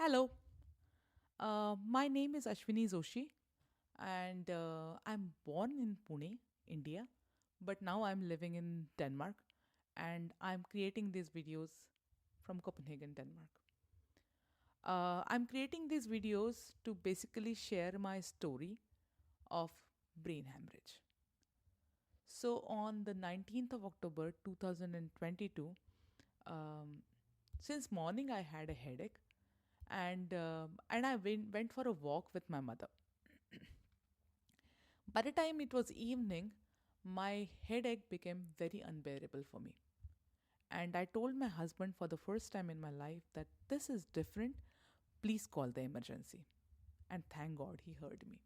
Hello, my name is Ashwini Zoshi, and I'm born in Pune, India, but now I'm living in Denmark, and I'm creating these videos from Copenhagen, Denmark. I'm creating these videos to basically share my story of brain hemorrhage. So, on the 19th of October 2022, um, since morning I had a headache, and I went for a walk with my mother. By the time it was evening, my headache became very unbearable for me. And I told my husband for the first time in my life that this is different. Please call the emergency. And thank God he heard me.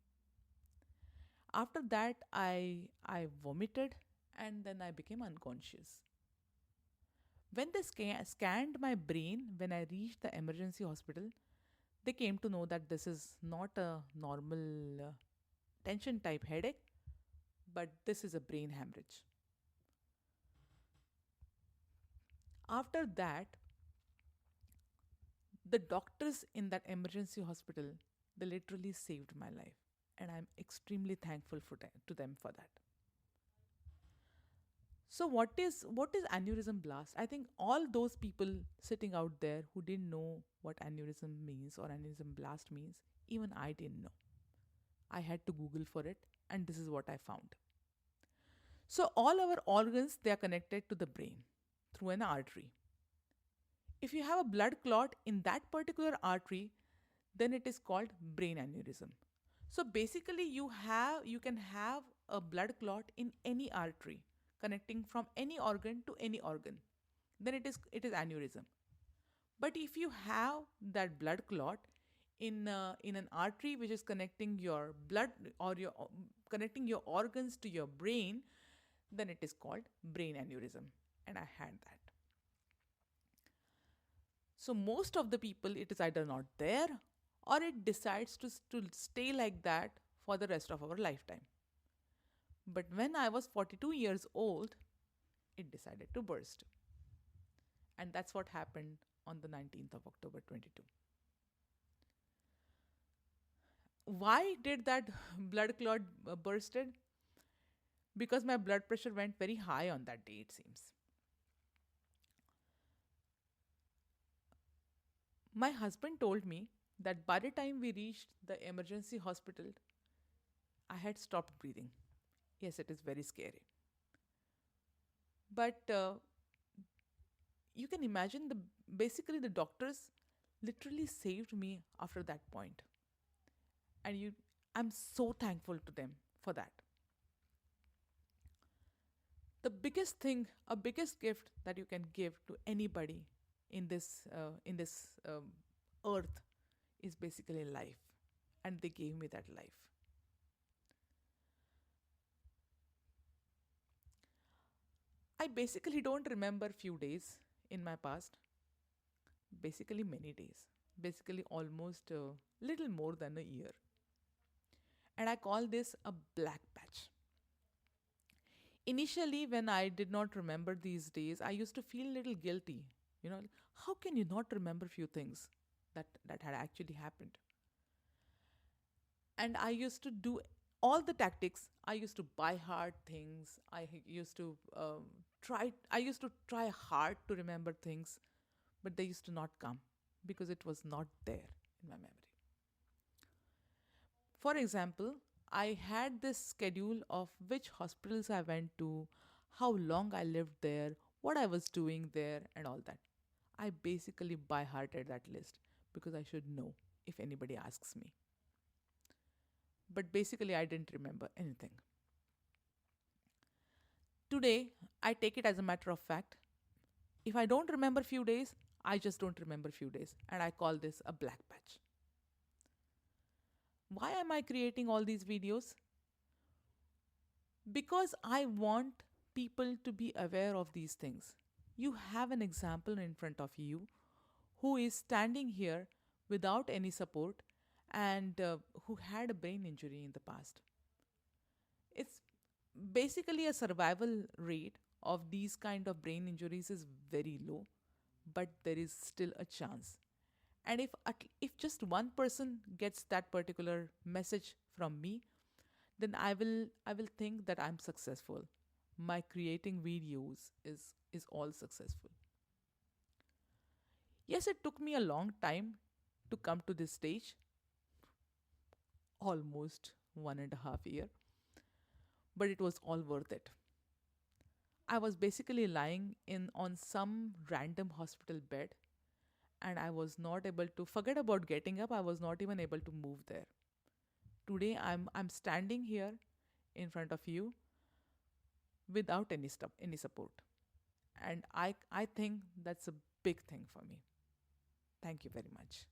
After that, I vomited and then I became unconscious. When they scanned my brain when I reached the emergency hospital, they came to know that this is not a normal tension type headache, but this is a brain hemorrhage. After that, the doctors in that emergency hospital, they literally saved my life, and I'm extremely thankful to them for that. So what is aneurysm blast? I think all those people sitting out there who didn't know what aneurysm means or aneurysm blast means, even I didn't know. I had to Google for it, and this is what I found. So all our organs, they are connected to the brain through an artery. If you have a blood clot in that particular artery, then it is called brain aneurysm. So basically you can have a blood clot in any artery connecting from any organ to any organ. Then it is aneurysm. But if you have that blood clot in an artery which is connecting your blood or your connecting your organs to your brain, then it is called brain aneurysm. And I had that. So most of the people, it is either not there or it decides to stay like that for the rest of our lifetime. But when I was 42 years old, it decided to burst. And that's what happened on the 19th of October 22. Why did that blood clot bursted? Because my blood pressure went very high on that day, it seems. My husband told me that by the time we reached the emergency hospital, I had stopped breathing. Yes, it is very scary. But you can imagine the basically the doctors literally saved me after that point. And I'm so thankful to them for that. The biggest thing, a biggest gift that you can give to anybody in this earth is basically life, and they gave me that life. I basically don't remember few days in my past, basically many days, basically almost a little more than a year. And I call this a black patch. Initially, when I did not remember these days, I used to feel a little guilty. You know, how can you not remember few things that had actually happened? And I used to do all the tactics. I used to buy hard things. Used to try. I used to try hard to remember things, but they used to not come because it was not there in my memory. For example, I had this schedule of which hospitals I went to, how long I lived there, what I was doing there, and all that. I basically by hearted that list because I should know if anybody asks me. But basically, I didn't remember anything. Today, I take it as a matter of fact. If I don't remember few days, I just don't remember few days, and I call this a black patch. Why am I creating all these videos? Because I want people to be aware of these things. You have an example in front of you who is standing here without any support and who had a brain injury in the past. It's basically a survival rate of these kind of brain injuries is very low, but there is still a chance. And if just one person gets that particular message from me, then I will think that I'm successful. My creating videos is all successful. Yes, it took me a long time to come to this stage, almost 1.5 year, but it was all worth it. I was basically lying in on some random hospital bed, and I was not able to forget about getting up. I was not even able to move there. Today I'm standing here in front of you without any support. And I think that's a big thing for me. Thank you very much.